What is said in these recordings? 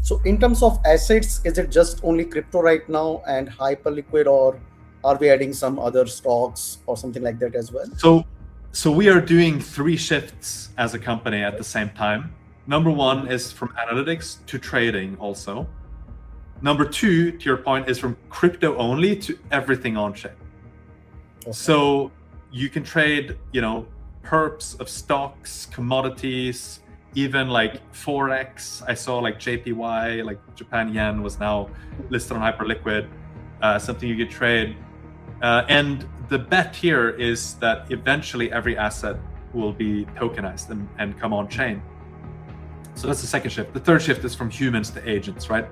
So in terms of assets, is it just only crypto right now and hyperliquid, or are we adding some other stocks or something like that as well? So we are doing 3 shifts as a company at the same time. Number 1 is from analytics to trading also. Number 2, to your point, is from crypto only to everything on chain. Okay. So you can trade, perps of stocks, commodities, even like Forex. I saw like JPY, like Japan yen, was now listed on Hyperliquid, something you could trade. And the bet here is that eventually every asset will be tokenized and come on chain. So that's the second shift. The third shift is from humans to agents, right?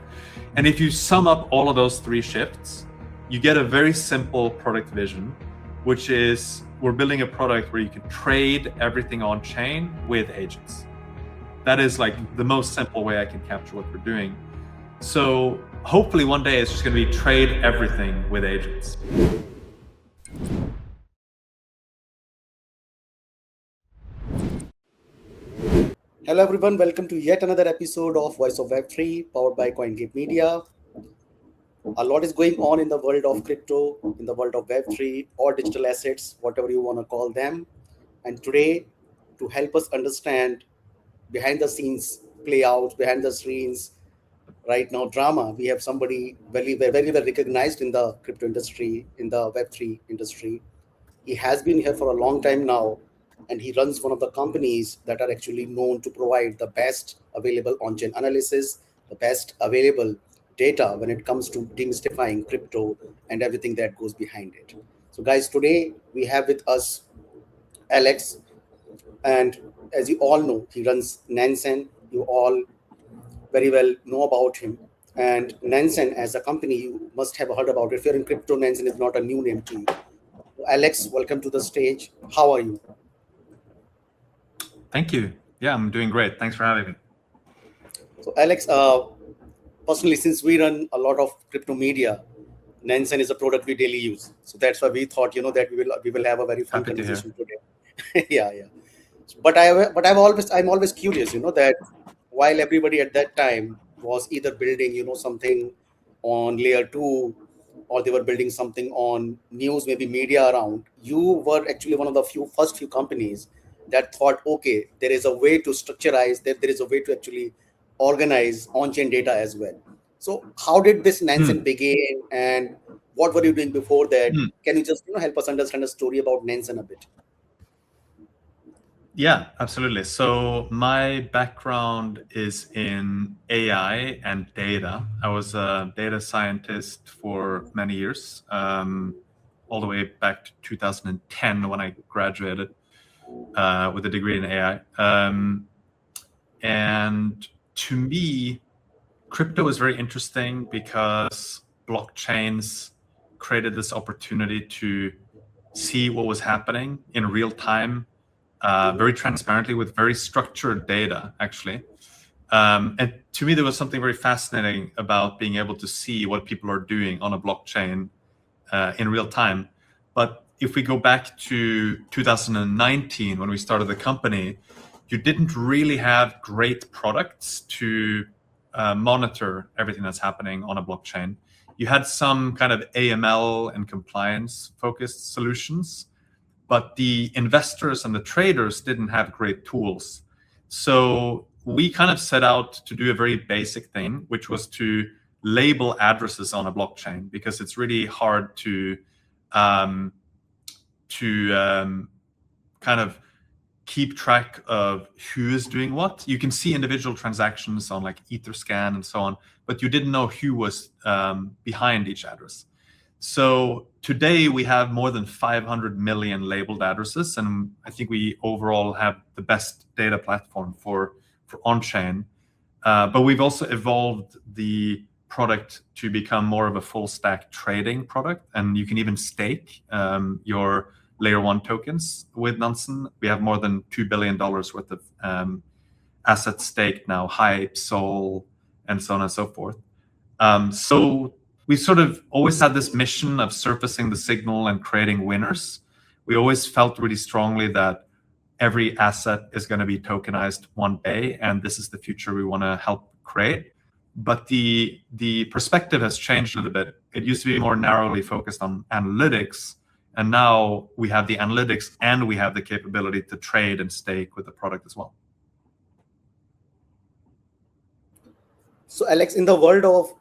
And if you sum up all of those 3 shifts, you get a very simple product vision, which is we're building a product where you can trade everything on chain with agents. That is like the most simple way I can capture what we're doing. So hopefully one day it's just going to be trade everything with agents. Hello everyone, welcome to yet another episode of Voice of Web3 powered by CoinGape Media. A lot is going on in the world of crypto, in the world of Web3 or digital assets, whatever you want to call them. And today, to help us understand behind the scenes play out, behind the scenes right now drama, we have somebody very well recognized in the crypto industry, in the Web3 industry. He has been here for a long time now, and he runs one of the companies that are actually known to provide the best available on-chain analysis, the best available data when it comes to demystifying crypto and everything that goes behind it. So guys, today we have with us Alex, and as you all know, he runs Nansen. You all very well know about him. And Nansen as a company, you must have heard about it. If you're in crypto, Nansen is not a new name to you. Alex, welcome to the stage. How are you? Thank you. Yeah, I'm doing great. Thanks for having me. So Alex, personally, since we run a lot of crypto media, Nansen is a product we daily use. So that's why we thought, that we will have a very fun Happy to hear. conversation today. Yeah. But I'm always curious, that while everybody at that time was either building, something on layer 2, or they were building something on news, maybe media around, you were actually one of the first few companies that thought, okay, there is a way to structureize, that there is a way to actually organize on-chain data as well. So how did this Nansen begin, and what were you doing before that? Can you just help us understand a story about Nansen a bit? Yeah, absolutely. So my background is in AI and data. I was a data scientist for many years, all the way back to 2010 when I graduated with a degree in AI. And to me, crypto is very interesting because blockchains created this opportunity to see what was happening in real time, very transparently with very structured data, actually. And to me, there was something very fascinating about being able to see what people are doing on a blockchain in real time. But if we go back to 2019, when we started the company, you didn't really have great products to monitor everything that's happening on a blockchain. You had some kind of AML and compliance focused solutions, but the investors and the traders didn't have great tools. So we kind of set out to do a very basic thing, which was to label addresses on a blockchain, because it's really hard to kind of keep track of who is doing what. You can see individual transactions on like Etherscan and so on, but you didn't know who was behind each address. So today we have more than 500 million labeled addresses, and I think we overall have the best data platform for on-chain. But we've also evolved the product to become more of a full stack trading product, and you can even stake your layer 1 tokens with Nansen. We have more than $2 billion worth of assets staked now, Hype, Sol, and so on and so forth. So we sort of always had this mission of surfacing the signal and creating winners. We always felt really strongly that every asset is going to be tokenized one day, and this is the future we want to help create. But the perspective has changed a little bit. It used to be more narrowly focused on analytics, and now we have the analytics and we have the capability to trade and stake with the product as well. So Alex, in the world of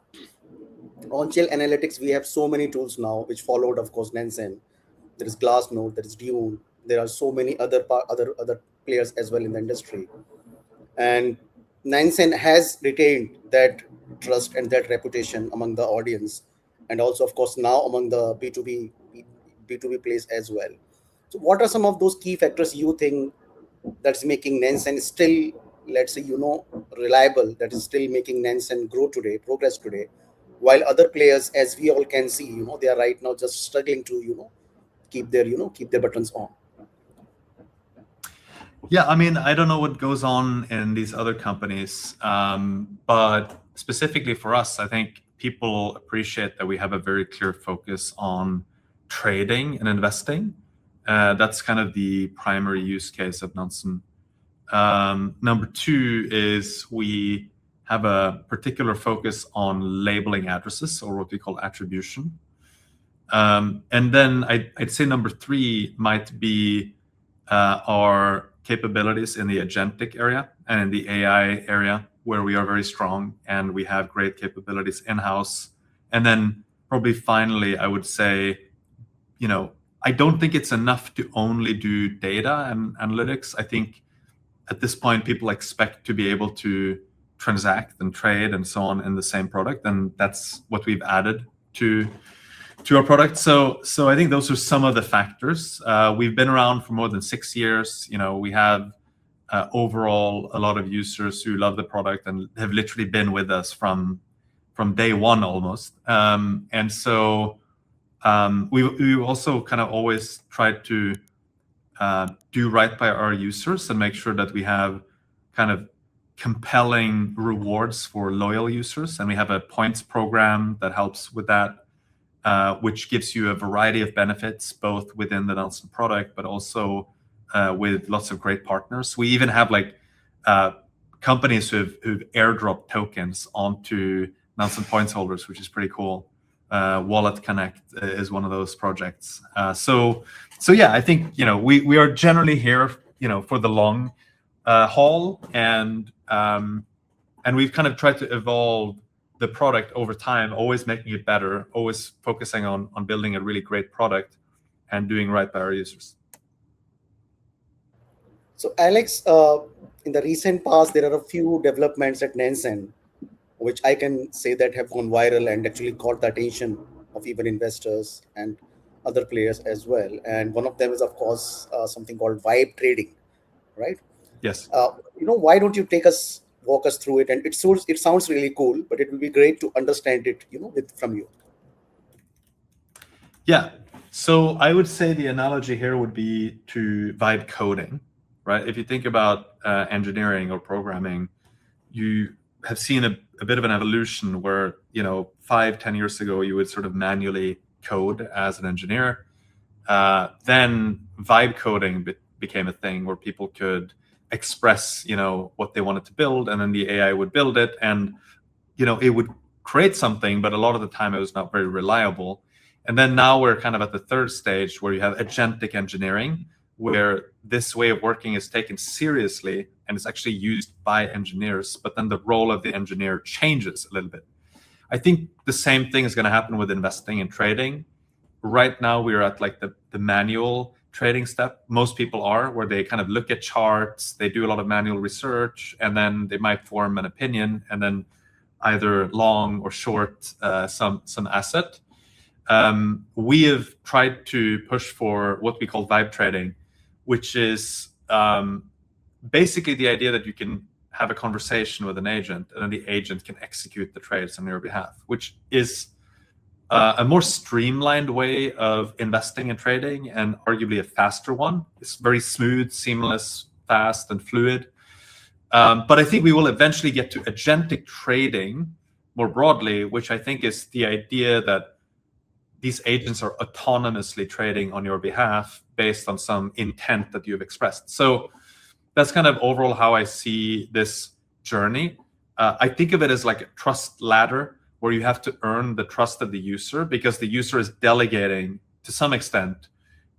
on-chain analytics, we have so many tools now, which followed, of course, Nansen. There is Glassnode, there is Dune. There are so many other players as well in the industry, and Nansen has retained that trust and that reputation among the audience, and also, of course, now among the B2B players as well. So, what are some of those key factors you think that's making Nansen still, let's say, reliable? That is still making Nansen grow today, progress today, while other players, as we all can see, they are right now just struggling to, keep their buttons on. Yeah, I mean, I don't know what goes on in these other companies, but specifically for us, I think people appreciate that we have a very clear focus on trading and investing. That's kind of the primary use case of Nansen. Number two is we have a particular focus on labeling addresses, or what we call attribution. And then I'd say number three might be our capabilities in the agentic area and in the AI area, where we are very strong and we have great capabilities in-house. And then probably finally, I would say, I don't think it's enough to only do data and analytics. I think at this point, people expect to be able to transact and trade and so on in the same product. And that's what we've added to our product. So I think those are some of the factors. We've been around for more than 6 years. We have overall a lot of users who love the product and have literally been with us from day one almost. And so we also kind of always tried to do right by our users and make sure that we have kind of compelling rewards for loyal users. And we have a points program that helps with that. Which gives you a variety of benefits, both within the Nansen product, but also with lots of great partners. We even have companies who've airdropped tokens onto Nansen points holders, which is pretty cool. Wallet Connect is one of those projects. So yeah, I think we are generally here for the long haul, and we've kind of tried to evolve the product over time, always making it better, always focusing on building a really great product and doing right by our users. So Alex, in the recent past, there are a few developments at Nansen, which I can say that have gone viral and actually caught the attention of even investors and other players as well. And one of them is, of course, something called vibe trading, right? Yes. Why don't you walk us through it? And it sounds really cool, but it will be great to understand it, from you. Yeah. So I would say the analogy here would be to vibe coding, right? If you think about engineering or programming, you have seen a bit of an evolution where 5-10 years ago you would sort of manually code as an engineer. Then vibe coding became a thing where people could express what they wanted to build, and then the AI would build it, and it would create something, but a lot of the time it was not very reliable. And then now we're kind of at the third stage where you have agentic engineering, where this way of working is taken seriously and it's actually used by engineers, but then the role of the engineer changes a little bit. I think the same thing is going to happen with investing and trading. Right now we're at the manual trading step. Most people are, where they kind of look at charts, they do a lot of manual research, and then they might form an opinion and then either long or short some asset. We have tried to push for what we call vibe trading, which is basically the idea that you can have a conversation with an agent and then the agent can execute the trades on your behalf, which is a more streamlined way of investing and trading, and arguably a faster one. It's very smooth, seamless, fast, and fluid. But I think we will eventually get to agentic trading more broadly, which I think is the idea that these agents are autonomously trading on your behalf based on some intent that you've expressed. So that's kind of overall how I see this journey. I think of it as like a trust ladder where you have to earn the trust of the user, because the user is delegating to some extent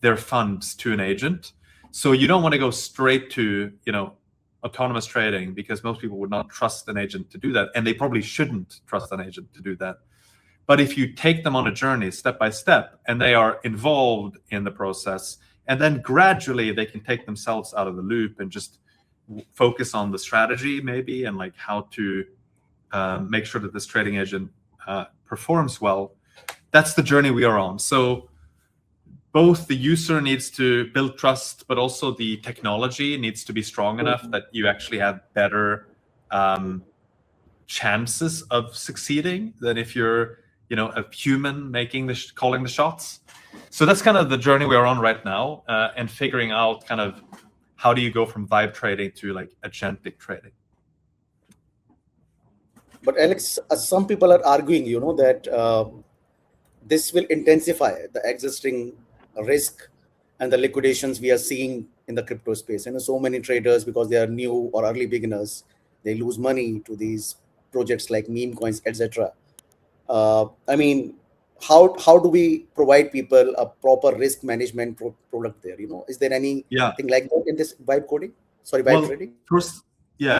their funds to an agent. So you don't want to go straight to, autonomous trading, because most people would not trust an agent to do that, and they probably shouldn't trust an agent to do that. But if you take them on a journey step by step, and they are involved in the process, and then gradually they can take themselves out of the loop and just focus on the strategy maybe, and like how to make sure that this trading agent performs well, that's the journey we are on. So both the user needs to build trust, but also the technology needs to be strong enough that you actually have better chances of succeeding than if you're, a human making calling the shots. So that's kind of the journey we are on right now, and figuring out kind of how do you go from vibe trading to like agentic trading. But Alex, some people are arguing, that this will intensify the existing risk and the liquidations we are seeing in the crypto space. So many traders, because they are new or early beginners, they lose money to these projects like meme coins, etc. How do we provide people a proper risk management product there? Is there anything like that in this vibe coding? Vibe trading?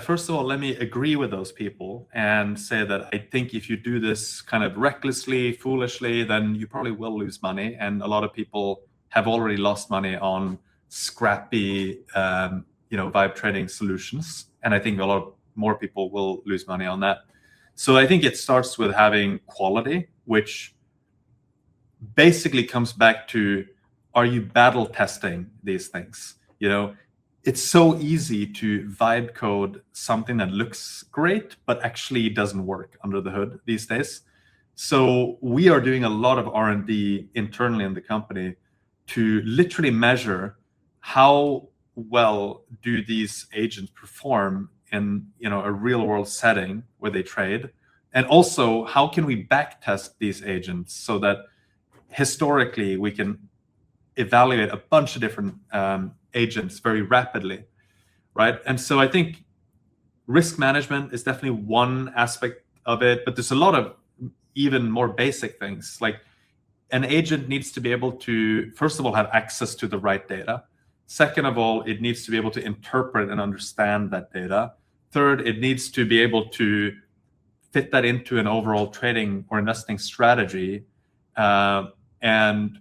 First of all, let me agree with those people and say that I think if you do this kind of recklessly, foolishly, then you probably will lose money. And a lot of people have already lost money on scrappy, vibe trading solutions. And I think a lot more people will lose money on that. So I think it starts with having quality, which basically comes back to, are you battle testing these things? It's so easy to vibe code something that looks great, but actually doesn't work under the hood these days. So we are doing a lot of R&D internally in the company to literally measure how well do these agents perform in a real world setting where they trade, and also how can we backtest these agents so that historically we can evaluate a bunch of different agents very rapidly, right? And so I think risk management is definitely one aspect of it, but there's a lot of even more basic things. Like an agent needs to be able to, first of all, have access to the right data. Second of all, it needs to be able to interpret and understand that data. Third, it needs to be able to fit that into an overall trading or investing strategy, and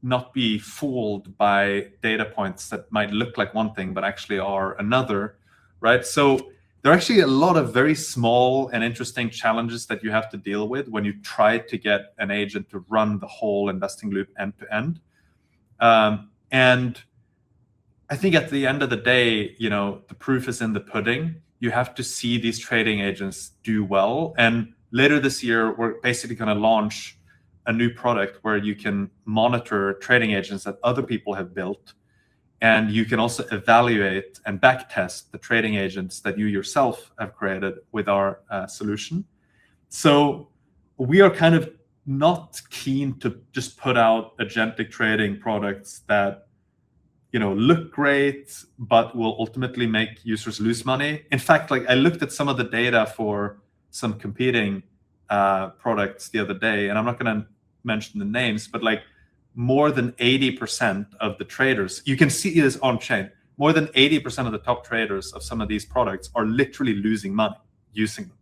not be fooled by data points that might look like one thing but actually are another, right? So there are actually a lot of very small and interesting challenges that you have to deal with when you try to get an agent to run the whole investing loop end to end. And I think at the end of the day, the proof is in the pudding. You have to see these trading agents do well. And later this year, we're basically going to launch a new product where you can monitor trading agents that other people have built. And you can also evaluate and backtest the trading agents that you yourself have created with our solution. So we are kind of not keen to just put out agentic trading products that look great, but will ultimately make users lose money. In fact, like I looked at some of the data for some competing products the other day, and I'm not going to mention the names, but like more than 80% of the traders, you can see this on chain, more than 80% of the top traders of some of these products are literally losing money using them.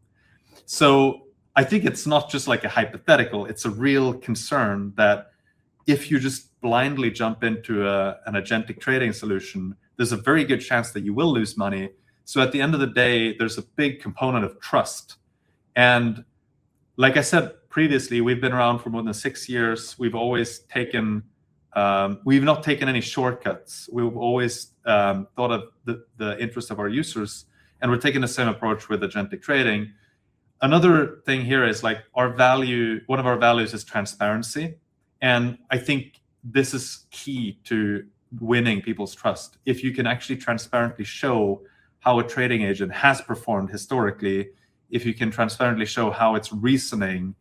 So I think it's not just like a hypothetical, it's a real concern that if you just blindly jump into an agentic trading solution, there's a very good chance that you will lose money. So at the end of the day, there's a big component of trust. And like I said previously, we've been around for more than 6 years. We've always taken, we've not taken any shortcuts. We've always thought of the interest of our users, and we're taking the same approach with agentic trading. Another thing here is like one of our values is transparency. And I think this is key to winning people's trust. If you can actually transparently show how a trading agent has performed historically, if you can transparently show how it's reasoning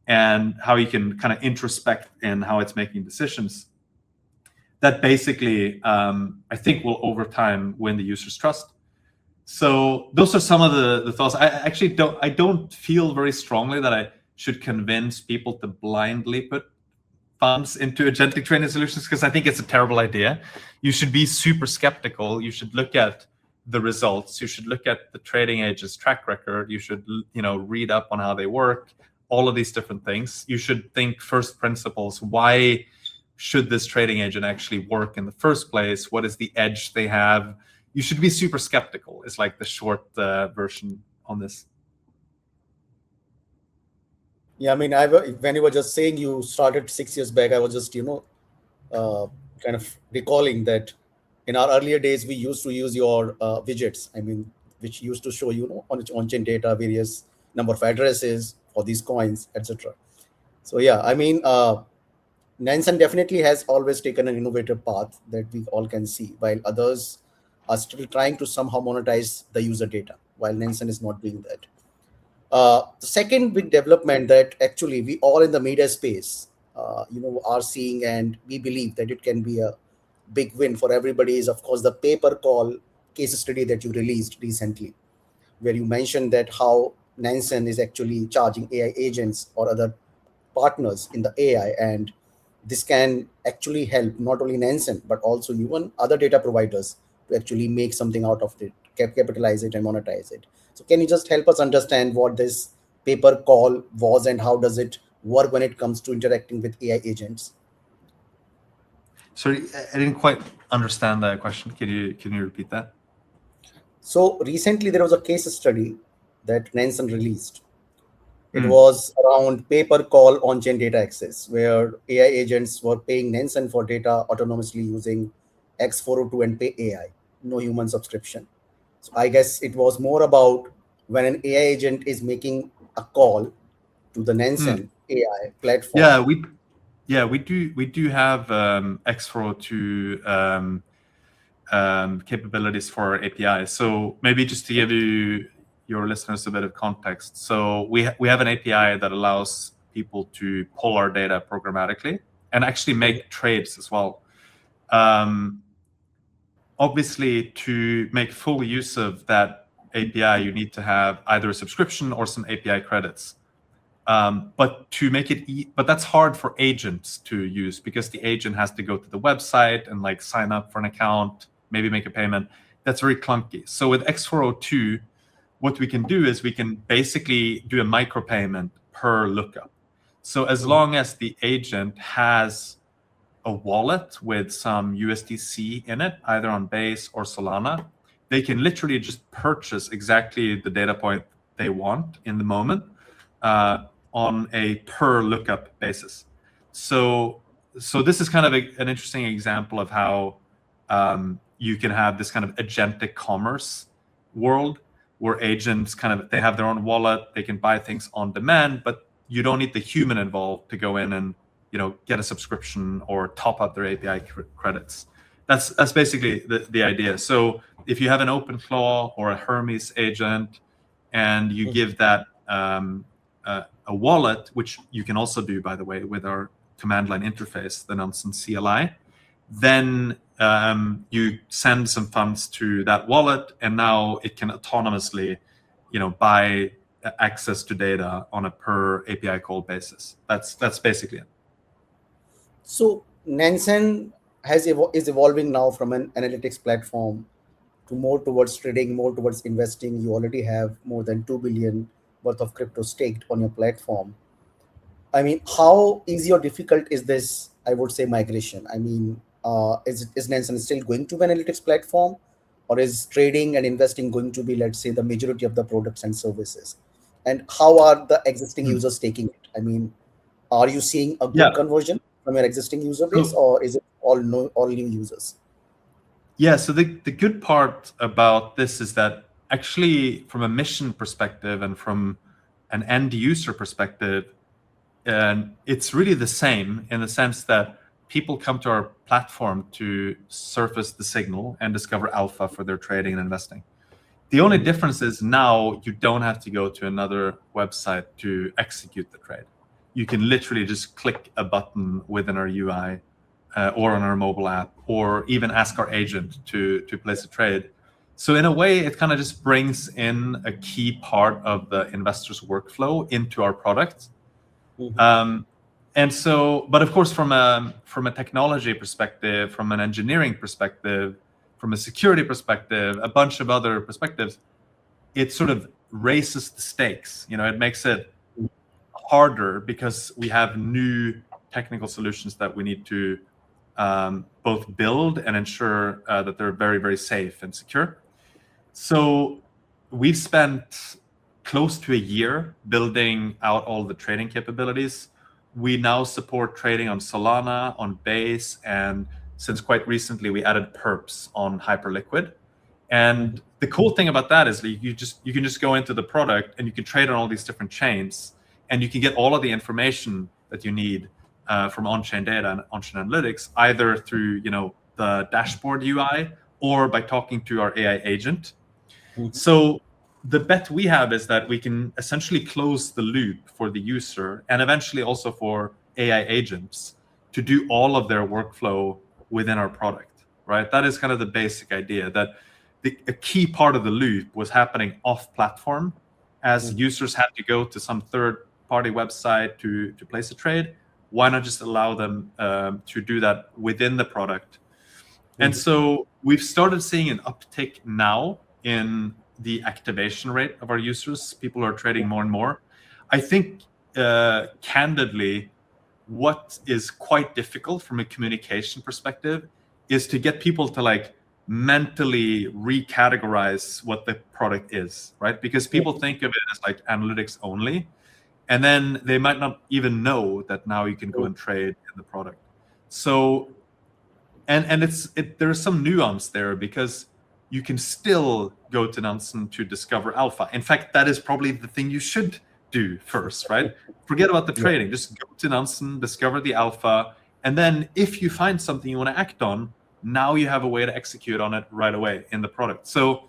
and how you can kind of introspect in how it's making decisions, that basically, I think will over time win the user's trust. So those are some of the thoughts. I actually don't feel very strongly that I should convince people to blindly put funds into agentic trading solutions, because I think it's a terrible idea. You should be super skeptical. You should look at the results. You should look at the trading agent's track record. You should, read up on how they work, all of these different things. You should think first principles. Why should this trading agent actually work in the first place? What is the edge they have? You should be super skeptical. It's like the short version on this. Yeah, I mean, when you were just saying you started 6 years back, I was just, kind of recalling that in our earlier days, we used to use your widgets. I mean, which used to show, on-chain data, various number of addresses for these coins, etc. So yeah, I mean, Nansen definitely has always taken an innovative path that we all can see, while others are still trying to somehow monetize the user data, while Nansen is not doing that. The second big development that actually we all in the media space, are seeing, and we believe that it can be a big win for everybody, is of course the paper call case study that you released recently, where you mentioned that how Nansen is actually charging AI agents or other partners in the AI, and this can actually help not only Nansen but also even other data providers to actually make something out of it, capitalize it, and monetize it. So, can you just help us understand what this paper call was and how does it work when it comes to interacting with AI agents? Sorry, I didn't quite understand that question. Can you repeat that? So recently there was a case study that Nansen released. It was around pay-per call on-chain data access, where AI agents were paying Nansen for data autonomously using X402 and Pay AI, no human subscription. So I guess it was more about when an AI agent is making a call to the Nansen AI platform. We do have X402 capabilities for our API. So maybe just to give your listeners a bit of context. So we have an API that allows people to pull our data programmatically and actually make trades as well. Obviously, to make full use of that API, you need to have either a subscription or some API credits. But to make it, but that's hard for agents to use, because the agent has to go to the website and like sign up for an account, maybe make a payment. That's very clunky. So with X402, what we can do is we can basically do a micropayment per lookup. So as long as the agent has a wallet with some USDC in it, either on Base or Solana, they can literally just purchase exactly the data point they want in the moment on a per lookup basis. So this is kind of an interesting example of how you can have this kind of agentic commerce world where agents they have their own wallet, they can buy things on demand, but you don't need the human involved to go in and get a subscription or top up their API credits. That's basically the idea. So if you have an OpenClaw or a Hermes agent and you give that a wallet, which you can also do, by the way, with our command line interface, the Nansen CLI, then you send some funds to that wallet, and now it can autonomously, buy access to data on a per API call basis. That's basically it. So Nansen is evolving now from an analytics platform to more towards trading, more towards investing. You already have more than 2 billion worth of crypto staked on your platform. I mean, how easy or difficult is this, I would say, migration? I mean, is Nansen still going to be an analytics platform, or is trading and investing going to be, let's say, the majority of the products and services? And how are the existing users taking it? I mean, are you seeing a good conversion from your existing user base, or is it all new users? Yeah, so the good part about this is that actually from a mission perspective and from an end user perspective, it's really the same, in the sense that people come to our platform to surface the signal and discover alpha for their trading and investing. The only difference is now you don't have to go to another website to execute the trade. You can literally just click a button within our UI or on our mobile app, or even ask our agent to place a trade. So in a way, it kind of just brings in a key part of the investor's workflow into our product. And so, but of course, from a technology perspective, from an engineering perspective, from a security perspective, a bunch of other perspectives, it sort of raises the stakes. It makes it harder because we have new technical solutions that we need to both build and ensure that they're very, very safe and secure. So we've spent close to a year building out all the trading capabilities. We now support trading on Solana, on Base, and since quite recently, we added perps on Hyperliquid. And the cool thing about that is that you can just go into the product and you can trade on all these different chains, and you can get all of the information that you need from on-chain data and on-chain analytics, either through the dashboard UI or by talking to our AI agent. So the bet we have is that we can essentially close the loop for the user and eventually also for AI agents to do all of their workflow within our product, right? That is kind of the basic idea, that a key part of the loop was happening off platform as users had to go to some third party website to place a trade. Why not just allow them to do that within the product? And so we've started seeing an uptick now in the activation rate of our users. People are trading more and more. I think, candidly, what is quite difficult from a communication perspective is to get people to mentally recategorize what the product is, right? Because people think of it as analytics only, and then they might not even know that now you can go and trade in the product. So, and there's some nuance there, because you can still go to Nansen to discover alpha. In fact, that is probably the thing you should do first, right? Forget about the trading. Just go to Nansen, discover the alpha, and then if you find something you want to act on, now you have a way to execute on it right away in the product. So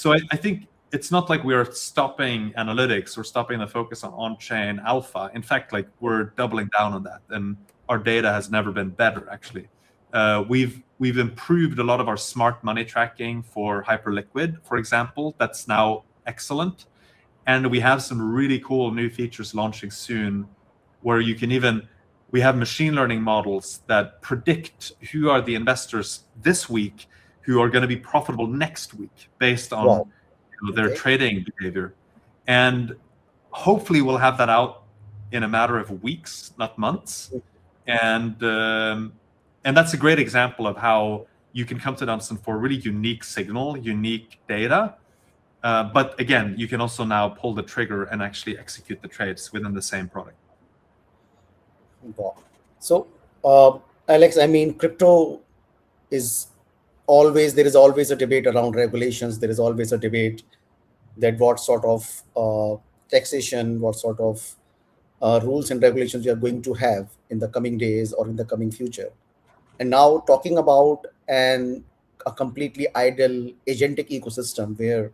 I think it's not like we're stopping analytics or stopping the focus on-chain alpha. In fact, we're doubling down on that, and our data has never been better, actually. We've improved a lot of our smart money tracking for Hyperliquid, for example. That's now excellent. And we have some really cool new features launching soon, where we have machine learning models that predict who are the investors this week who are going to be profitable next week based on their trading behavior. And hopefully we'll have that out in a matter of weeks, not months. And that's a great example of how you can come to Nansen for really unique signal, unique data. But again, you can also now pull the trigger and actually execute the trades within the same product. So, Alex, crypto is there is always a debate around regulations. There is always a debate that what sort of taxation, what sort of rules and regulations we are going to have in the coming days or in the coming future. And now talking about a completely idle agentic ecosystem where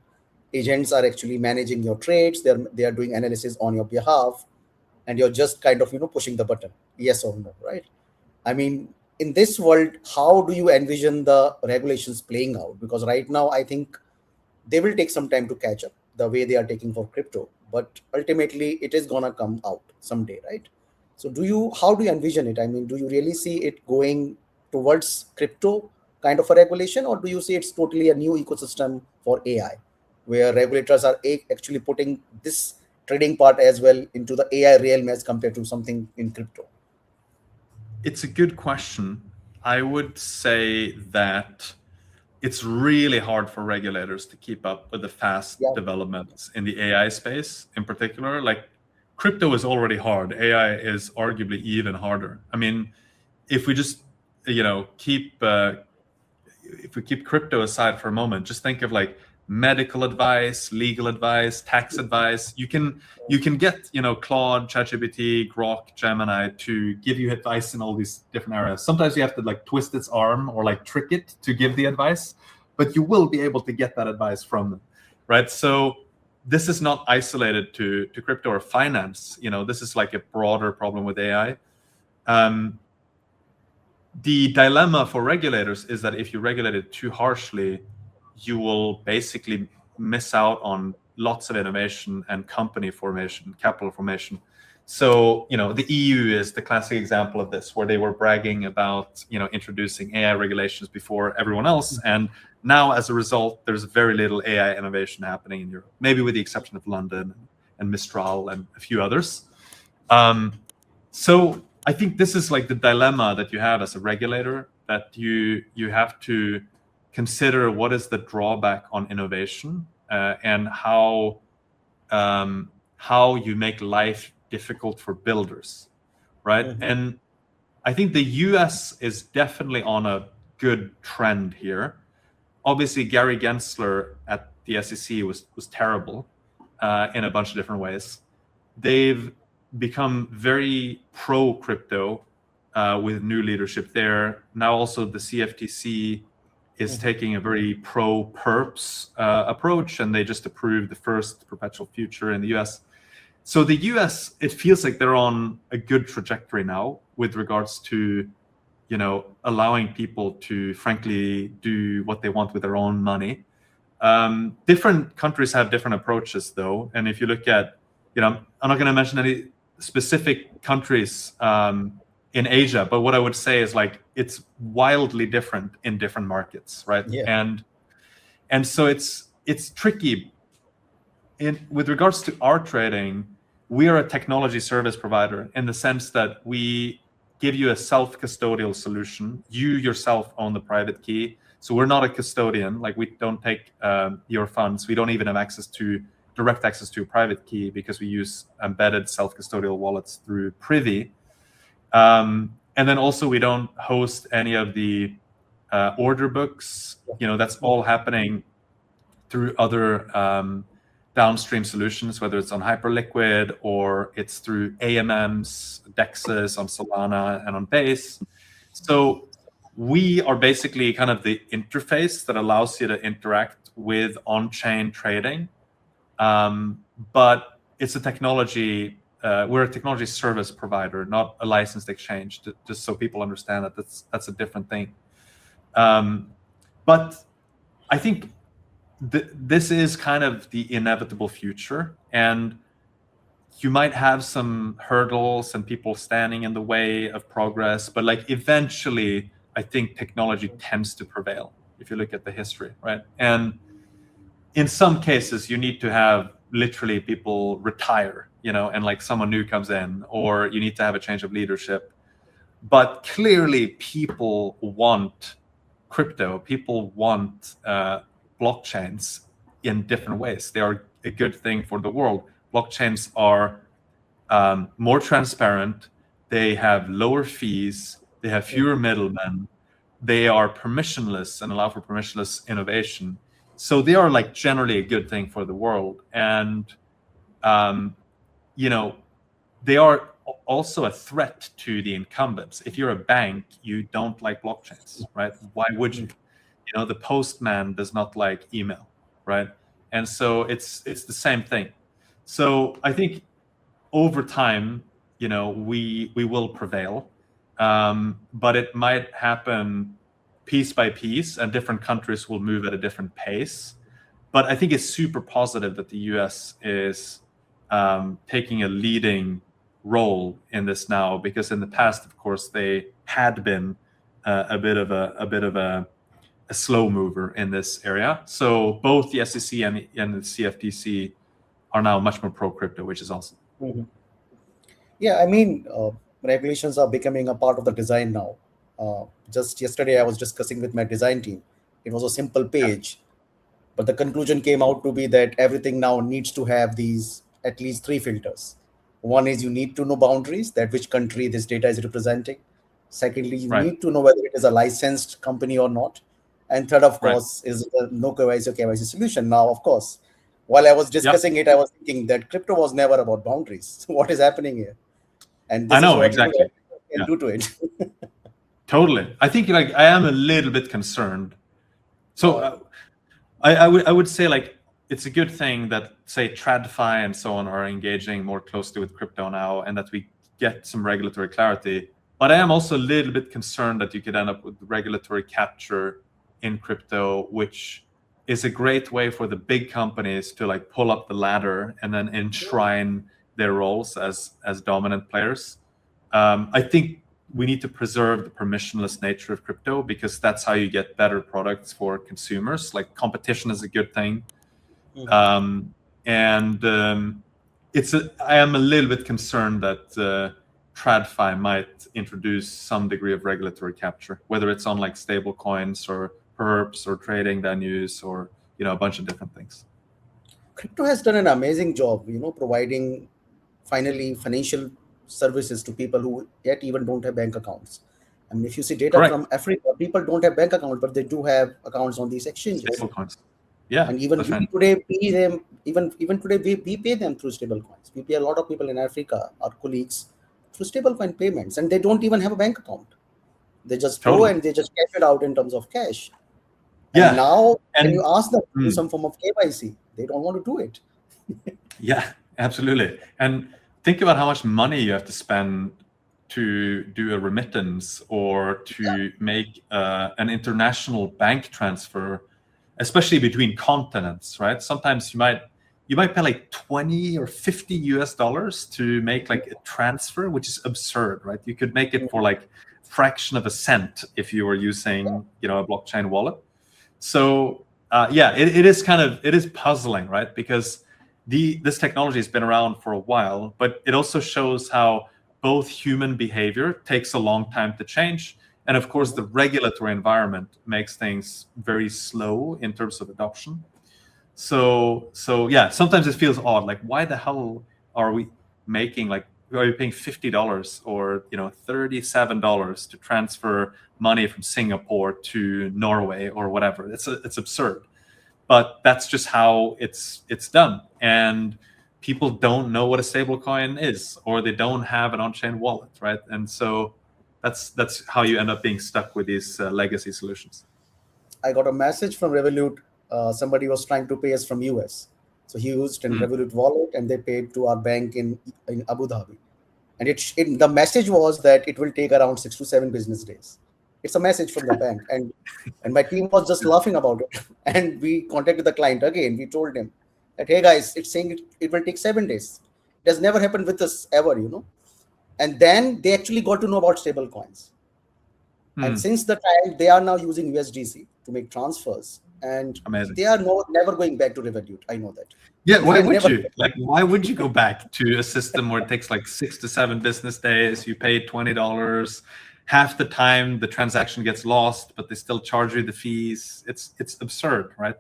agents are actually managing your trades, they are doing analysis on your behalf, and you're just kind of pushing the button, yes or no, right? In this world, how do you envision the regulations playing out? Because right now, I think they will take some time to catch up the way they are taking for crypto, but ultimately it is gonna come out someday, right? So how do you envision it? Do you really see it going towards crypto kind of a regulation, or do you see it's totally a new ecosystem for AI, where regulators are actually putting this trading part as well into the AI realm as compared to something in crypto? It's a good question. I would say that it's really hard for regulators to keep up with the fast developments in the AI space in particular. Crypto is already hard. AI is arguably even harder. If we just keep crypto aside for a moment, just think of medical advice, legal advice, tax advice. You can get Claude, ChatGPT, Grok, Gemini to give you advice in all these different areas. Sometimes you have to twist its arm or trick it to give the advice, but you will be able to get that advice from them, right? So this is not isolated to crypto or finance. This is a broader problem with AI. The dilemma for regulators is that if you regulate it too harshly, you will basically miss out on lots of innovation and company formation, capital formation. So, the EU is the classic example of this, where they were bragging about, introducing AI regulations before everyone else. And now, as a result, there's very little AI innovation happening in Europe, maybe with the exception of London and Mistral and a few others. So I think this is like the dilemma that you have as a regulator, that you have to consider what is the drawback on innovation, and how you make life difficult for builders, right? Mhm. And I think the US is definitely on a good trend here. Obviously, Gary Gensler at the SEC was terrible in a bunch of different ways. They've become very pro crypto with new leadership there. Now also the CFTC is taking a very pro perps approach, and they just approved the first perpetual future in the US. So the US, it feels like they're on a good trajectory now with regards to, allowing people to frankly do what they want with their own money. Different countries have different approaches, though. And if you look at, I'm not going to mention any specific countries in Asia, but what I would say is like it's wildly different in different markets, right? Yeah. And so it's tricky. With regards to our trading, we are a technology service provider in the sense that we give you a self-custodial solution. You yourself own the private key. So we're not a custodian. Like, we don't take your funds. We don't even have direct access to a private key, because we use embedded self-custodial wallets through Privy. And then also we don't host any of the order books. That's all happening through other downstream solutions, whether it's on Hyperliquid or it's through AMMs, DEXs on Solana and on Base. So we are basically kind of the interface that allows you to interact with on-chain trading. But it's a technology, we're a technology service provider, not a licensed exchange, just so people understand that that's a different thing. But I think this is kind of the inevitable future, and you might have some hurdles and people standing in the way of progress, but like eventually I think technology tends to prevail if you look at the history, right? And in some cases you need to have literally people retire, and like someone new comes in, or you need to have a change of leadership. But clearly people want crypto, people want blockchains in different ways. They are a good thing for the world. Blockchains are more transparent, they have lower fees, they have fewer middlemen, they are permissionless and allow for permissionless innovation. So they are like generally a good thing for the world. And they are also a threat to the incumbents. If you're a bank, you don't like blockchains, right? Why would you? The postman does not like email, right? And so it's the same thing. So I think over time, we will prevail, but it might happen piece by piece, and different countries will move at a different pace. But I think it's super positive that the US is taking a leading role in this now, because in the past, of course, they had been a bit of a slow mover in this area. So both the SEC and the CFTC are now much more pro crypto, which is awesome. Mhm. Yeah, I mean, regulations are becoming a part of the design now. Just yesterday, I was discussing with my design team. It was a simple page, but the conclusion came out to be that everything now needs to have these at least three filters. One is you need to know boundaries, that which country this data is representing. Secondly, you Right. need to know whether it is a licensed company or not. And third, of Right. course, is a no KYC or KYC solution. Now, of course, while I was discussing it, I was thinking that crypto was never about boundaries. What is happening here? And I this is know, what exactly. can do to it. Totally. I think like I am a little bit concerned. So I would say like it's a good thing that, say, TradFi and so on are engaging more closely with crypto now, and that we get some regulatory clarity. But I am also a little bit concerned that you could end up with regulatory capture in crypto, which is a great way for the big companies to like pull up the ladder and then enshrine their roles as dominant players. I think we need to preserve the permissionless nature of crypto, because that's how you get better products for consumers. Like, competition is a good thing. I am a little bit concerned that TradFi might introduce some degree of regulatory capture, whether it's on like stable coins or perps or trading venues or a bunch of different things. Crypto has done an amazing job, providing finally financial services to people who yet even don't have bank accounts. I mean, if you see data Correct. from Africa, people don't have bank accounts, but they do have accounts on these exchanges. Stable coins. Yeah. And even we today pay them, even today we pay them through stable coins. We pay a lot of people in Africa, our colleagues, through stable coin payments, and they don't even have a bank account. They just go and they just cash it out in terms of cash. Yeah. And now, when you ask them to do some form of KYC, they don't want to do it. Yeah, absolutely. And think about how much money you have to spend to do a remittance or to make an international bank transfer, especially between continents, right? Sometimes you might pay like 20 or 50 US dollars to make like a transfer, which is absurd, right? You could make it for like fraction of a cent if you were using, a blockchain wallet. So it is puzzling, right? Because this technology has been around for a while, but it also shows how both human behavior takes a long time to change, and of course the regulatory environment makes things very slow in terms of adoption. So yeah, sometimes it feels odd. Like, why the hell are we making are you paying $50 or $37 to transfer money from Singapore to Norway or whatever? It's absurd, but that's just how it's done. And people don't know what a stablecoin is, or they don't have an on-chain wallet, right? And so that's how you end up being stuck with these legacy solutions. I got a message from Revolut. Somebody was trying to pay us from US. So he used a Revolut wallet and they paid to our bank in Abu Dhabi. And the message was that it will take around 6 to 7 business days. It's a message from the bank. And my team was just laughing about it. And we contacted the client again. We told him that, hey guys, it's saying it will take 7 days. It has never happened with us ever, And then they actually got to know about stable coins. And since the time, they are now using USDC to make transfers. And amazing. They are never going back to Revolut. I know that. Yeah, why would you? Why would you go back to a system where it takes like 6 to 7 business days? You pay $20. Half the time the transaction gets lost, but they still charge you the fees. It's absurd, right?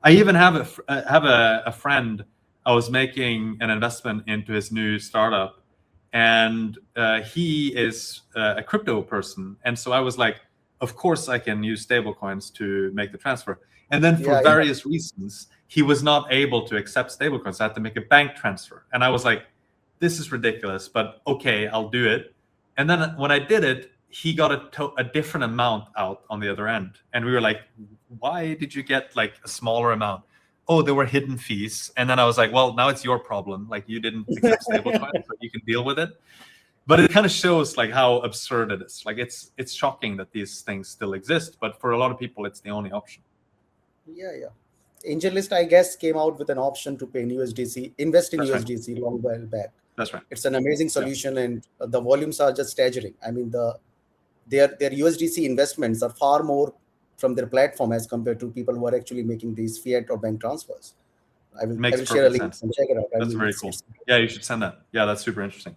I even have a friend. I was making an investment into his new startup, and he is a crypto person, and so I was like, of course I can use stablecoins to make the transfer. And then for various reasons, he was not able to accept stablecoins. I had to make a bank transfer, and I was like, this is ridiculous, but okay, I'll do it. And then when I did it, he got a different amount out on the other end, and we were like, why did you get like a smaller amount? Oh, there were hidden fees. And then I was like, well, now it's your problem. Like, you didn't accept stablecoins, but you can deal with it. But it kind of shows like how absurd it is. Like, it's shocking that these things still exist, but for a lot of people, it's the only option. Yeah. AngelList, I guess, came out with an option to pay in USDC, invest in USDC long while back. That's right. It's an amazing solution, and the volumes are just staggering. I mean, their USDC investments are far more from their platform as compared to people who are actually making these fiat or bank transfers. I will share a link and check it out. That's very cool. Yeah, you should send that. Yeah, that's super interesting.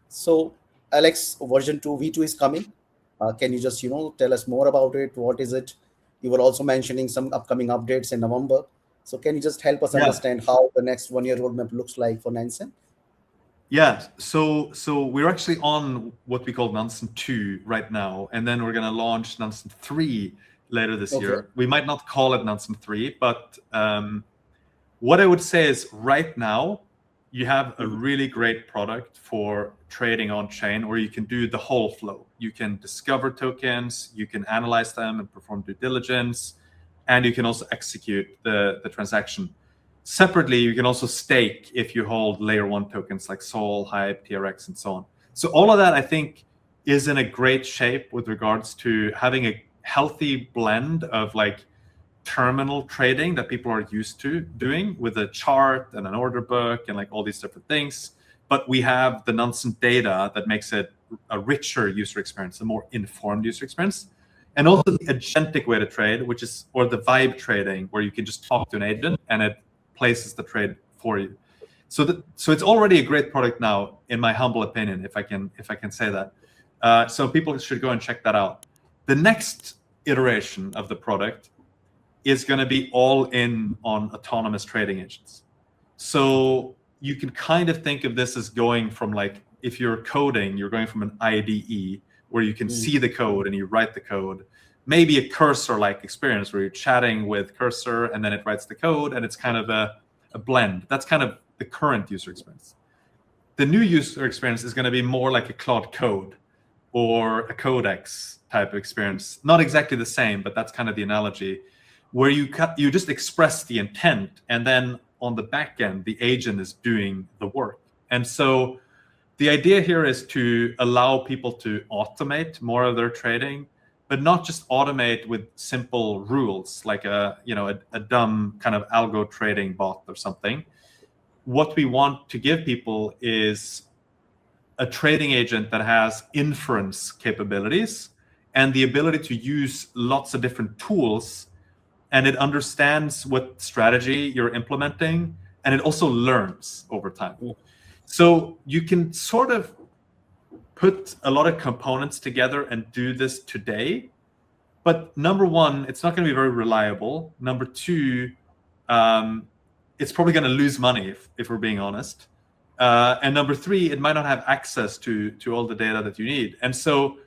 So, Alex, version 2, V2 is coming. Can you just, tell us more about it? What is it? You were also mentioning some upcoming updates in November. So can you just help us understand how the next 1-year roadmap looks like for Nansen? Yeah, so we're actually on what we call Nansen 2 right now, and then we're going to launch Nansen 3 later this year. We might not call it Nansen 3, but what I would say is right now, you have a really great product for trading on chain, where you can do the whole flow. You can discover tokens, you can analyze them and perform due diligence, and you can also execute the transaction. Separately, you can also stake if you hold layer 1 tokens like Sol, Hype, TRX, and so on. So all of that, I think, is in a great shape with regards to having a healthy blend of like terminal trading that people are used to doing with a chart and an order book and like all these different things. But we have the Nansen data that makes it a richer user experience, a more informed user experience. And also the agentic way to trade, which is, or the vibe trading, where you can just talk to an agent and it places the trade for you. So it's already a great product now, in my humble opinion, if I can say that. So people should go and check that out. The next iteration of the product is going to be all in on autonomous trading agents. So you can kind of think of this as going from, like, if you're coding, you're going from an IDE where you can see the code and you write the code, maybe a cursor-like experience where you're chatting with cursor and then it writes the code, and it's kind of a blend. That's kind of the current user experience. The new user experience is going to be more like a Claude Code or a Codex type of experience. Not exactly the same, but that's kind of the analogy, where you just express the intent, and then on the back end, the agent is doing the work. And so the idea here is to allow people to automate more of their trading, but not just automate with simple rules like a dumb kind of algo trading bot or something. What we want to give people is a trading agent that has inference capabilities and the ability to use lots of different tools, and it understands what strategy you're implementing, and it also learns over time. So you can sort of put a lot of components together and do this today. But number one, it's not going to be very reliable. Number two, it's probably going to lose money if we're being honest. And number three, it might not have access to all the data that you need. And so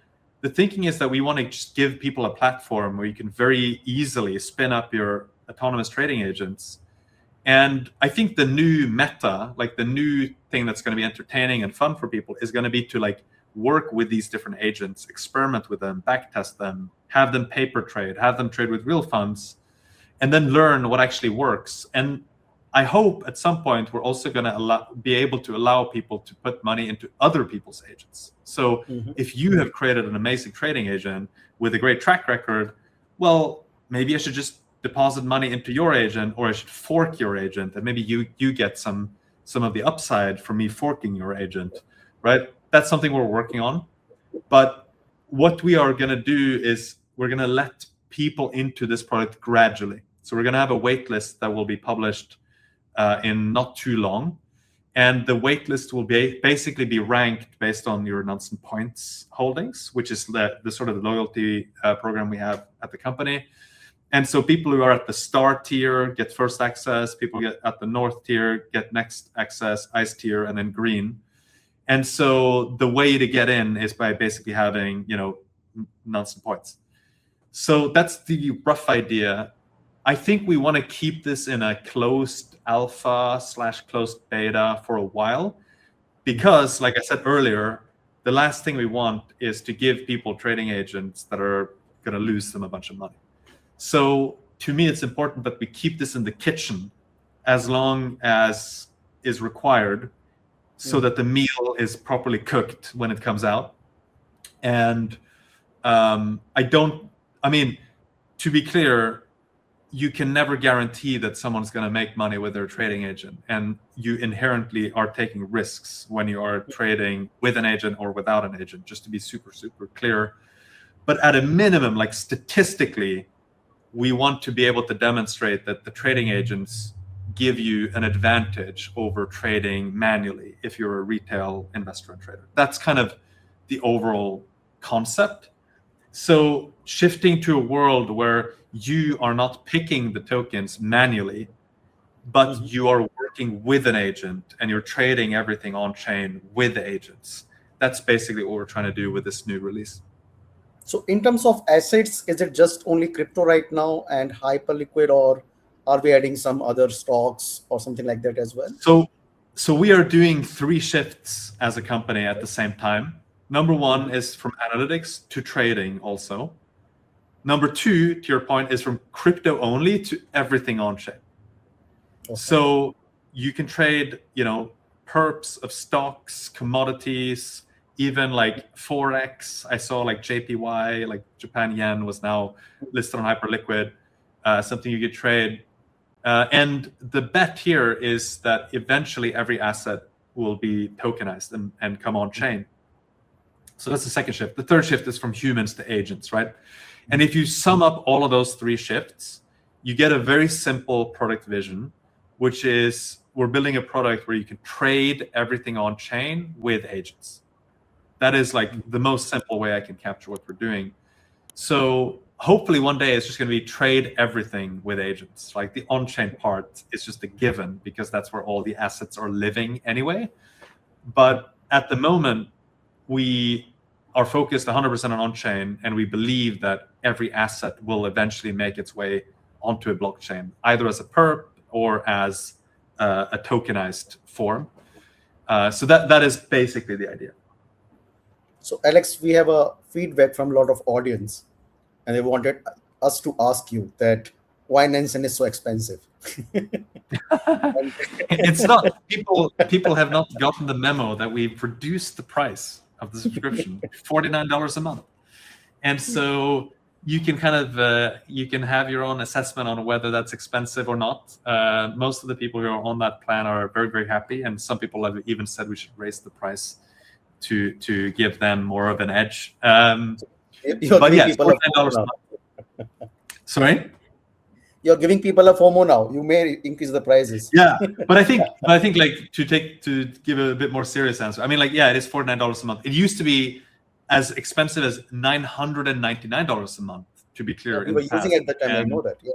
the thinking is that we want to just give people a platform where you can very easily spin up your autonomous trading agents. And I think the new meta, like the new thing that's going to be entertaining and fun for people, is going to be to like work with these different agents, experiment with them, backtest them, have them paper trade, have them trade with real funds, and then learn what actually works. And I hope at some point we're also going to be able to allow people to put money into other people's agents. So if you have created an amazing trading agent with a great track record, well, maybe I should just deposit money into your agent, or I should fork your agent, and maybe you get some of the upside from me forking your agent, right? That's something we're working on. But what we are going to do is we're going to let people into this product gradually. So we're going to have a wait list that will be published in not too long. And the wait list will basically be ranked based on your Nansen points holdings, which is the sort of loyalty program we have at the company. And so people who are at the star tier get first access, people get at the north tier get next access, ice tier, and then green. And so the way to get in is by basically having, Nansen points. So that's the rough idea. I think we want to keep this in a closed alpha / closed beta for a while, because like I said earlier, the last thing we want is to give people trading agents that are going to lose them a bunch of money. So to me, it's important that we keep this in the kitchen as long as is required, so that the meal is properly cooked when it comes out. And to be clear, you can never guarantee that someone's going to make money with their trading agent, and you inherently are taking risks when you are trading with an agent or without an agent, just to be super, super clear. But at a minimum, like statistically, we want to be able to demonstrate that the trading agents give you an advantage over trading manually if you're a retail investor and trader. That's kind of the overall concept. So shifting to a world where you are not picking the tokens manually, but you are working with an agent and you're trading everything on chain with the agents. That's basically what we're trying to do with this new release. So in terms of assets, is it just only crypto right now and hyperliquid, or are we adding some other stocks or something like that as well? So we are doing 3 shifts as a company at the same time. Number 1 is from analytics to trading also. Number 2, to your point, is from crypto only to everything on chain. Okay. So you can trade, perps of stocks, commodities, even like Forex. I saw like JPY, like Japan yen, was now listed on Hyperliquid. something you could trade. And the bet here is that eventually every asset will be tokenized and come on chain. So that's the second shift. The third shift is from humans to agents, right? And if you sum up all of those three shifts, you get a very simple product vision, which is we're building a product where you can trade everything on chain with agents. That is like the most simple way I can capture what we're doing. So hopefully one day it's just going to be trade everything with agents. Like the on-chain part is just a given because that's where all the assets are living anyway. But at the moment, we are focused 100% on on-chain, and we believe that every asset will eventually make its way onto a blockchain, either as a perp or as a tokenized form. So that is basically the idea. So Alex, we have a feedback from a lot of audience, and they wanted us to ask you that why Nansen is so expensive. It's not. People have not gotten the memo that we've reduced the price of the subscription, $49 a month. And so you can kind of, you can have your own assessment on whether that's expensive or not. Most of the people who are on that plan are very, very happy. And some people have even said we should raise the price to give them more of an edge. But yeah, $49 a month. Sorry? You're giving people a FOMO now. You may increase the prices. Yeah, but I think like to give a bit more serious answer. I mean, like, yeah, it is $49 a month. It used to be as expensive as $999 a month. To be clear, we were using at the time. I know that. Yeah.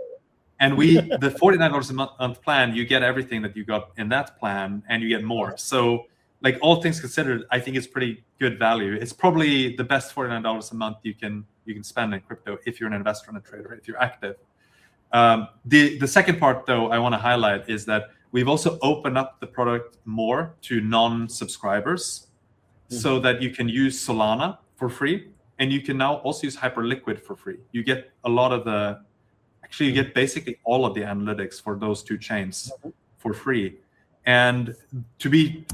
And the $49 a month plan, you get everything that you got in that plan, and you get more. So, like, all things considered, I think it's pretty good value. It's probably the best $49 a month you can spend in crypto if you're an investor and a trader, if you're active. The second part, though, I want to highlight is that we've also opened up the product more to non-subscribers, so that you can use Solana for free, and you can now also use Hyperliquid for free. You get a lot of you get basically all of the analytics for those two chains for free. And to be,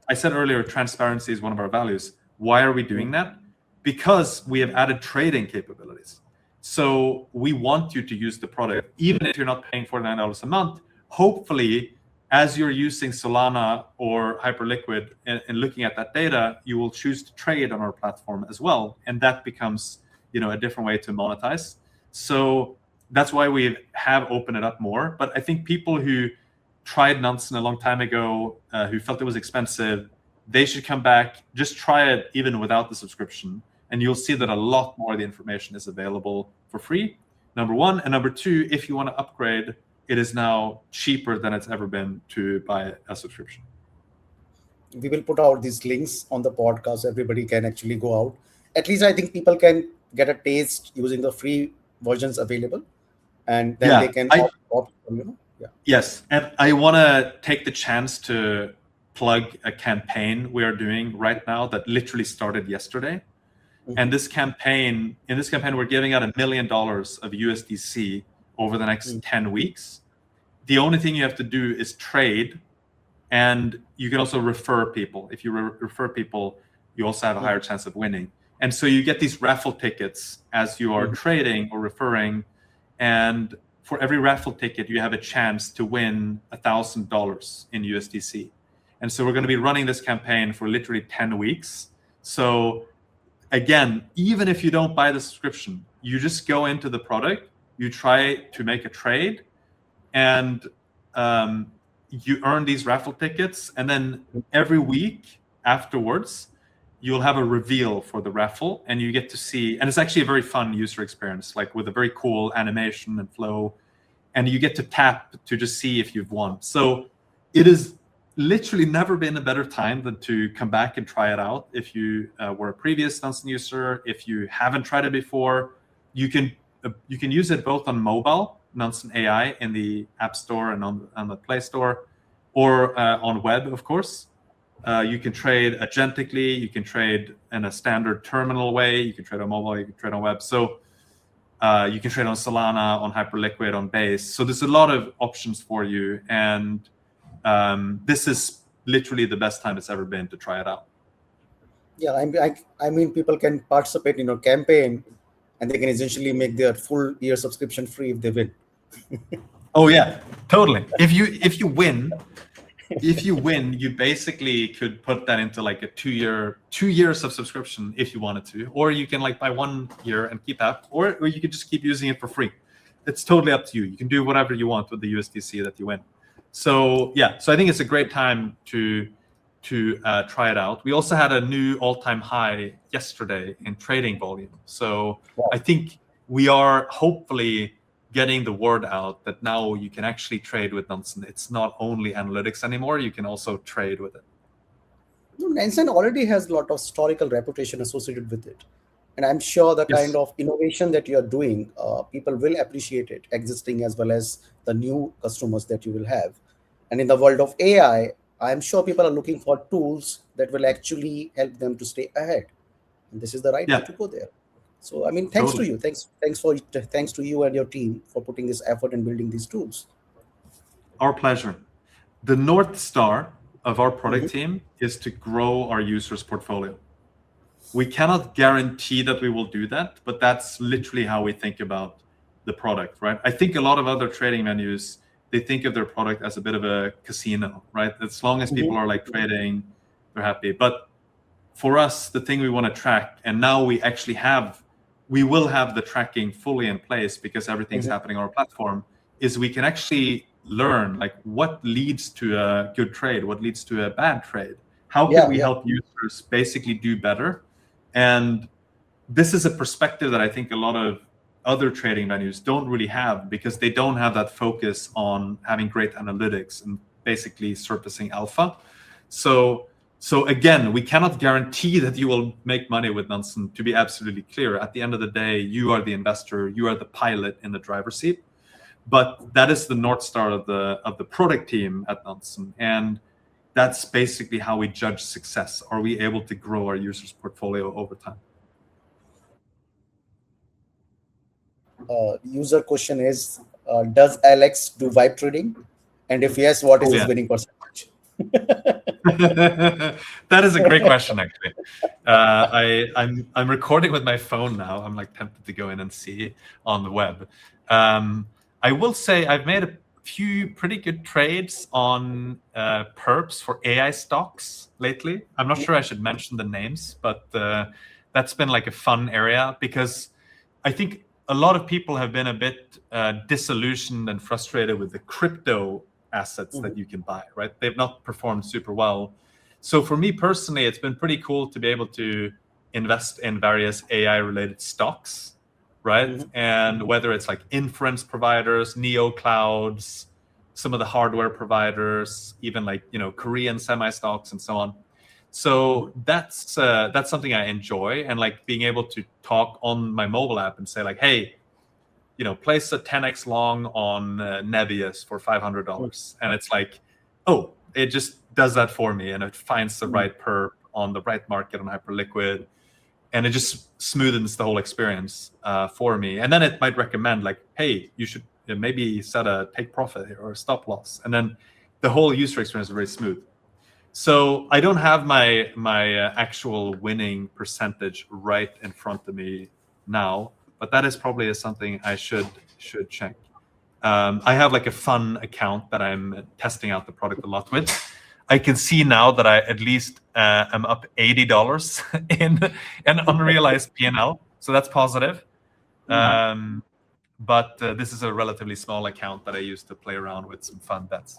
I said earlier, transparency is one of our values. Why are we doing that? Because we have added trading capabilities. So we want you to use the product, even if you're not paying $49 a month. Hopefully, as you're using Solana or Hyperliquid and looking at that data, you will choose to trade on our platform as well. And that becomes, a different way to monetize. So that's why we have opened it up more. But I think people who tried Nansen a long time ago, who felt it was expensive, they should come back, just try it even without the subscription. And you'll see that a lot more of the information is available for free, number one. And number two, if you want to upgrade, it is now cheaper than it's ever been to buy a subscription. We will put out these links on the podcast so everybody can actually go out. At least I think people can get a taste using the free versions available. And then they can opt. Yes. And I want to take the chance to plug a campaign we are doing right now that literally started yesterday. And in this campaign, we're giving out $1 million of USDC over the next 10 weeks. The only thing you have to do is trade, and you can also refer people. If you refer people, you also have a higher chance of winning. And so you get these raffle tickets as you are trading or referring, and for every raffle ticket, you have a chance to win $1,000 in USDC. And so we're going to be running this campaign for literally 10 weeks. So again, even if you don't buy the subscription, you just go into the product, you try to make a trade, and you earn these raffle tickets. And then every week afterwards, you'll have a reveal for the raffle, and you get to see, and it's actually a very fun user experience, like with a very cool animation and flow, and you get to tap to just see if you've won. So it is literally never been a better time than to come back and try it out. If you were a previous Nansen user, if you haven't tried it before, you can use it both on mobile, Nansen AI in the App Store and on the Play Store, or on web, of course. You can trade agentically, you can trade in a standard terminal way, you can trade on mobile, you can trade on web. So you can trade on Solana, on Hyperliquid, on Base. So there's a lot of options for you. And this is literally the best time it's ever been to try it out. Yeah, I mean, people can participate in a campaign, and they can essentially make their full year subscription free if they win. Oh yeah, totally. If you win, you basically could put that into like a 2 years of subscription if you wanted to, or you can like buy 1 year and keep that, or you could just keep using it for free. It's totally up to you. You can do whatever you want with the USDC that you win. So yeah, so I think it's a great time to try it out. We also had a new all-time high yesterday in trading volume. So I think we are hopefully getting the word out that now you can actually trade with Nansen. It's not only analytics anymore. You can also trade with it. Nansen already has a lot of historical reputation associated with it. And I'm sure the Yes. kind of innovation that you're doing, people will appreciate it, existing as well as the new customers that you will have. And in the world of AI, I'm sure people are looking for tools that will actually help them to stay ahead. And this is the right way Yeah, to go there. So, I mean, thanks to totally. you. Thanks to you and your team for putting this effort in building these tools. Our pleasure. The North Star of our product Mhm. team is to grow our users' portfolio. We cannot guarantee that we will do that, but that's literally how we think about the product, right? I think a lot of other trading venues, they think of their product as a bit of a casino, right? As long as people Mhm. are like trading, they're happy. But for us, the thing we want to track, and now we will have the tracking fully in place because everything's Mhm. happening on our platform, is we can actually learn like what leads to a good trade, what leads to a bad trade. How can Yeah, we yeah. help users basically do better? And this is a perspective that I think a lot of other trading venues don't really have because they don't have that focus on having great analytics and basically surfacing alpha. So again, we cannot guarantee that you will make money with Nansen. To be absolutely clear, at the end of the day, you are the investor, you are the pilot in the driver's seat. But that is the North Star of the product team at Nansen. And that's basically how we judge success. Are we able to grow our users' portfolio over time? User question is, does Alex do vibe trading? And if yes, what is Oh his yeah. winning percentage? That is a great question, actually. I'm recording with my phone now. I'm like tempted to go in and see on the web. I will say I've made a few pretty good trades on perps for AI stocks lately. I'm not sure I should mention the names, but that's been like a fun area because I think a lot of people have been a bit disillusioned and frustrated with the crypto assets that you can buy, right? They've not performed super well. So for me personally, it's been pretty cool to be able to invest in various AI related stocks, right? Mhm. And whether it's like inference providers, neo clouds, some of the hardware providers, even like, Korean semi stocks and so on. So that's something I enjoy, and like being able to talk on my mobile app and say like, hey, place a 10x long on Nebius for $500, and it's like, oh, it just does that for me, and it finds the right perp on the right market on Hyperliquid, and it just smoothens the whole experience for me. And then it might recommend like, hey, you should maybe set a take profit here or a stop loss, and then the whole user experience is very smooth. So I don't have my actual winning percentage right in front of me now, but that is probably something I should check. I have like a fun account that I'm testing out the product a lot with. I can see now that I at least am up $80 in an unrealized P&L, so that's positive. But this is a relatively small account that I use to play around with some fun bets.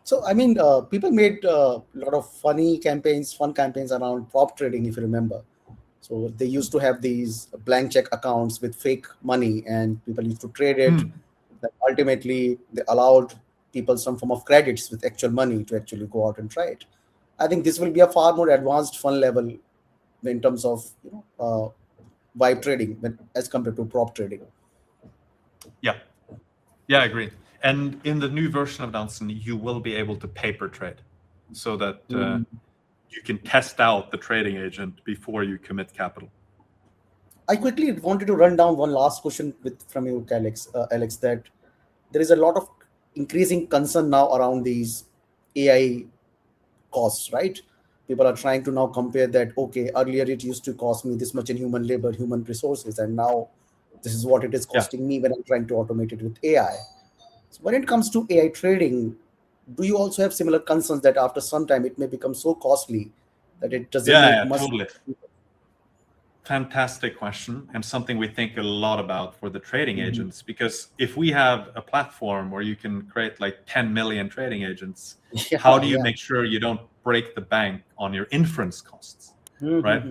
So, I mean, people made a lot of fun campaigns around prop trading, if you remember. So they used to have these blank check accounts with fake money, and people used to trade it. Mm. That ultimately they allowed people some form of credits with actual money to actually go out and try it. I think this will be a far more advanced fun level in terms of vibe trading as compared to prop trading. Yeah. Yeah, I agree. And in the new version of Nansen, you will be able to paper trade so that you can test out the trading agent before you commit capital. I quickly wanted to run down one last question from you, Alex. Alex, that there is a lot of increasing concern now around these AI costs, right? People are trying to now compare that. Okay, earlier it used to cost me this much in human labor, human resources, and now This is what it is costing me when I'm trying to automate it with AI. So when it comes to AI trading, do you also have similar concerns that after some time it may become so costly that it doesn't make much? Totally. Fantastic question, and something we think a lot about for the trading agents, because if we have a platform where you can create like 10 million trading agents, how do you make sure you don't break the bank on your inference costs, right?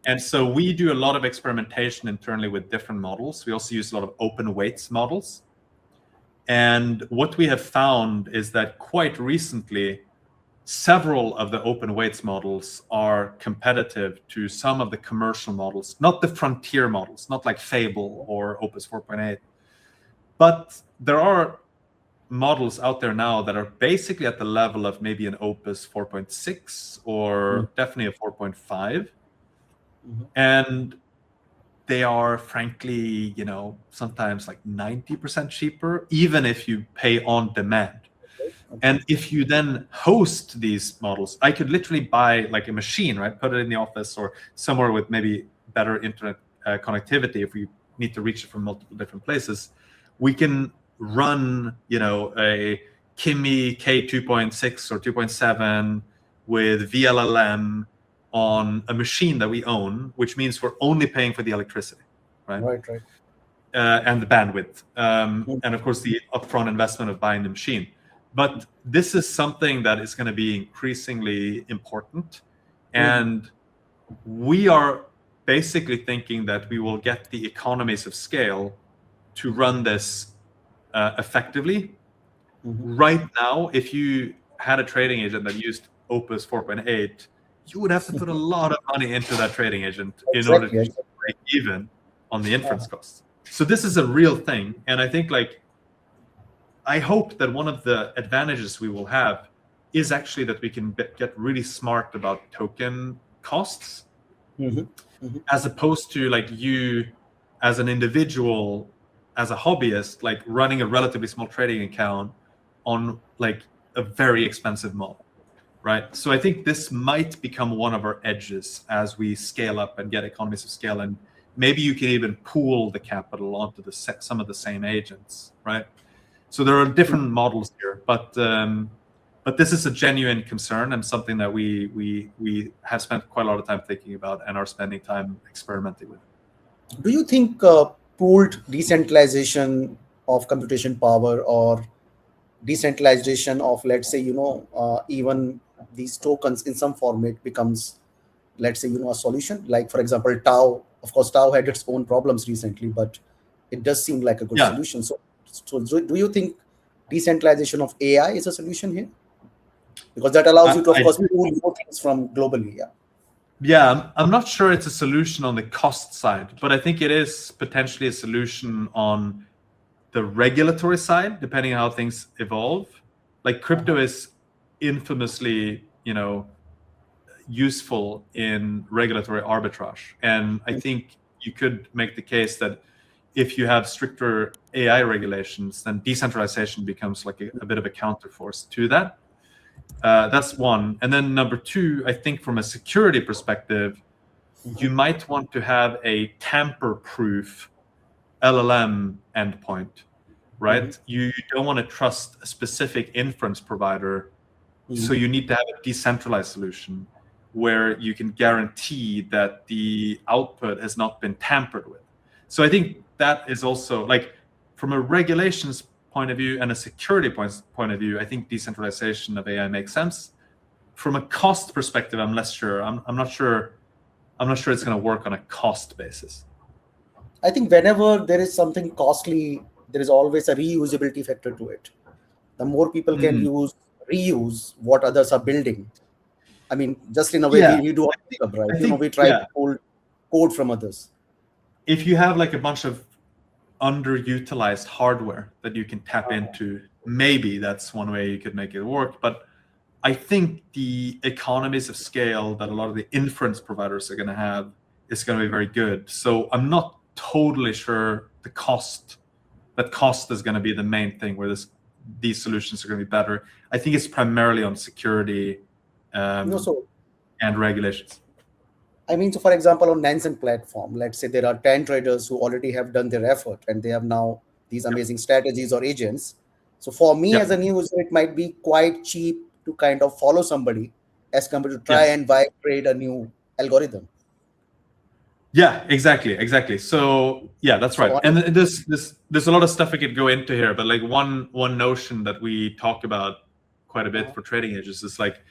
And so we do a lot of experimentation internally with different models. We also use a lot of open weights models. And what we have found is that quite recently, several of the open weights models are competitive to some of the commercial models, not the frontier models, not like Fable or Opus 4.8. But there are models out there now that are basically at the level of maybe an Opus 4.6 or definitely a 4.5. And they are frankly, sometimes like 90% cheaper, even if you pay on demand. And if you then host these models, I could literally buy like a machine, right? Put it in the office or somewhere with maybe better internet connectivity. If we need to reach it from multiple different places, we can run, a Kimi K2.6 or 2.7 with VLLM on a machine that we own, which means we're only paying for the electricity, right? Right. And the bandwidth, and of course the upfront investment of buying the machine. But this is something that is going to be increasingly important. And we are basically thinking that we will get the economies of scale to run this effectively. Right now, if you had a trading agent that used Opus 4.8, you would have to put a lot of money into that trading agent in order to break even on the inference costs. So this is a real thing. And I think I hope that one of the advantages we will have is actually that we can get really smart about token costs, as opposed to you as an individual, as a hobbyist, running a relatively small trading account on a very expensive model, right? So I think this might become one of our edges as we scale up and get economies of scale, and maybe you can even pool the capital onto some of the same agents, right? So there are different models here, but this is a genuine concern and something that we have spent quite a lot of time thinking about and are spending time experimenting with. Do you think pooled decentralization of computation power or decentralization of, let's say, even these tokens in some format becomes, let's say, a solution? Like, for example, Tau. Of course, Tau had its own problems recently, but it does seem like a good solution. So do you think decentralization of AI is a solution here? Because that allows you to, of course, pool more things from globally. Yeah, I'm not sure it's a solution on the cost side, but I think it is potentially a solution on the regulatory side, depending on how things evolve. Like crypto is infamously, useful in regulatory arbitrage. And I think you could make the case that if you have stricter AI regulations, then decentralization becomes like a bit of a counterforce to that. That's one. And then number two, I think from a security perspective, you might want to have a tamper-proof LLM endpoint, right? You don't want to trust a specific inference provider. So you need to have a decentralized solution where you can guarantee that the output has not been tampered with. So I think that is also from a regulations point of view and a security point of view, I think decentralization of AI makes sense. From a cost perspective, I'm less sure. I'm not sure it's going to work on a cost basis. I think whenever there is something costly, there is always a reusability factor to it. The more people can reuse what others are building. I mean, just in a way, we do on GitHub, right? We try to pull code from others. If you have a bunch of underutilized hardware that you can tap into, maybe that's one way you could make it work. But I think the economies of scale that a lot of the inference providers are going to have is going to be very good. So I'm not totally sure the cost is going to be the main thing where these solutions are going to be better. I think it's primarily on security and regulations. I mean, so for example, on Nansen platform, let's say there are 10 traders who already have done their effort and they have now these Yep. amazing strategies or agents. So for me as Yep. a new user, it might be quite cheap to kind of follow somebody as compared to try Yes. and buy trade a new algorithm. Yeah, exactly. So yeah, that's So right. And honestly, there's a lot of stuff we could go into here, but like one notion that we talk about quite a bit uh, for trading agents is like,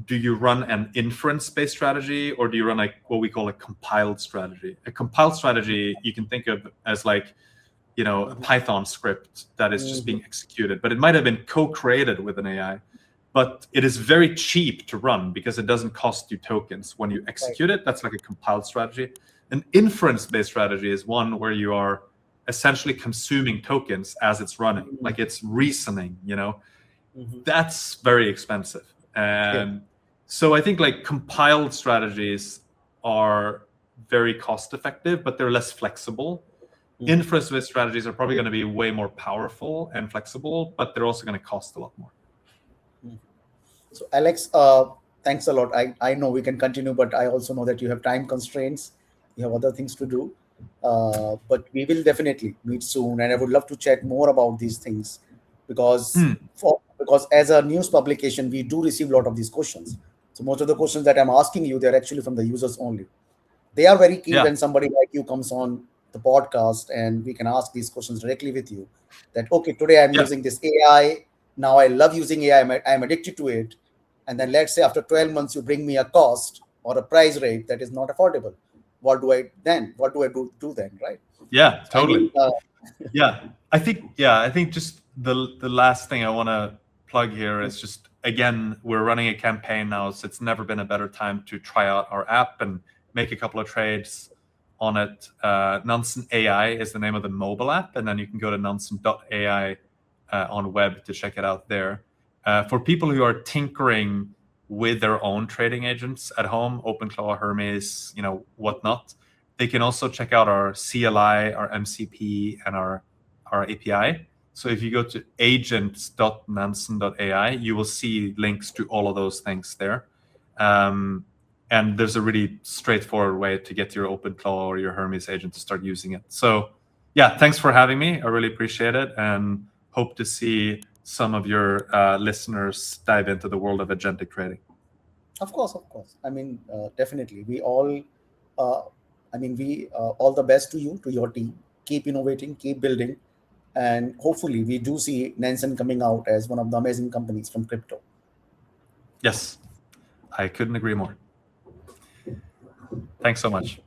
do you run an inference-based strategy or do you run like what we call a compiled strategy? A compiled strategy you can think of as like, you know, a Python script that is just mhm, being executed, but it might have been co-created with an AI. But it is very cheap to run because it doesn't cost you tokens when you right. execute it. That's like a compiled strategy. An inference-based strategy is one where you are essentially consuming tokens as it's running, Mhm, like it's reasoning, you know. mhm. That's very expensive. Okay. So I think like compiled strategies are very cost effective, but they're less flexible. Mhm. Inference-based strategies are probably going to be way more powerful and flexible, but they're also going to cost a lot more. So Alex, thanks a lot. I know we can continue, but I also know that you have time constraints. You have other things to do. But we will definitely meet soon, and I would love to chat more about these things because Hmm. because as a news publication, we do receive a lot of these questions. So most of the questions that I'm asking you, they're actually from the users only. They are very keen Yeah. when somebody like you comes on the podcast and we can ask these questions directly with you. That okay, today I'm Yeah. using this AI. Now I love using AI. I'm addicted to it. And then let's say after 12 months you bring me a cost or a price rate that is not affordable. What do I then? What do I do then? Right? Yeah. So, I mean, Totally. Yeah. I think just the last thing I want to plug here is just again, we're running a campaign now, so it's never been a better time to try out our app and make a couple of trades on it. Nansen AI is the name of the mobile app, and then you can go to nansen.ai on web to check it out there. For people who are tinkering with their own trading agents at home, OpenClaw, Hermes, you know, whatnot, they can also check out our CLI, our MCP, and our API. So if you go to agents.nansen.ai, you will see links to all of those things there. And there's a really straightforward way to get your OpenClaw or your Hermes agent to start using it. So yeah, thanks for having me. I really appreciate it, and hope to see some of your listeners dive into the world of agentic trading. of course, of course. I mean, definitely. We all, uh, I mean, we all the best to you, to your team. Keep innovating, keep building, and hopefully, we do see Nansen coming out as one of the amazing companies from crypto. Yes, I couldn't agree more. Thanks so much.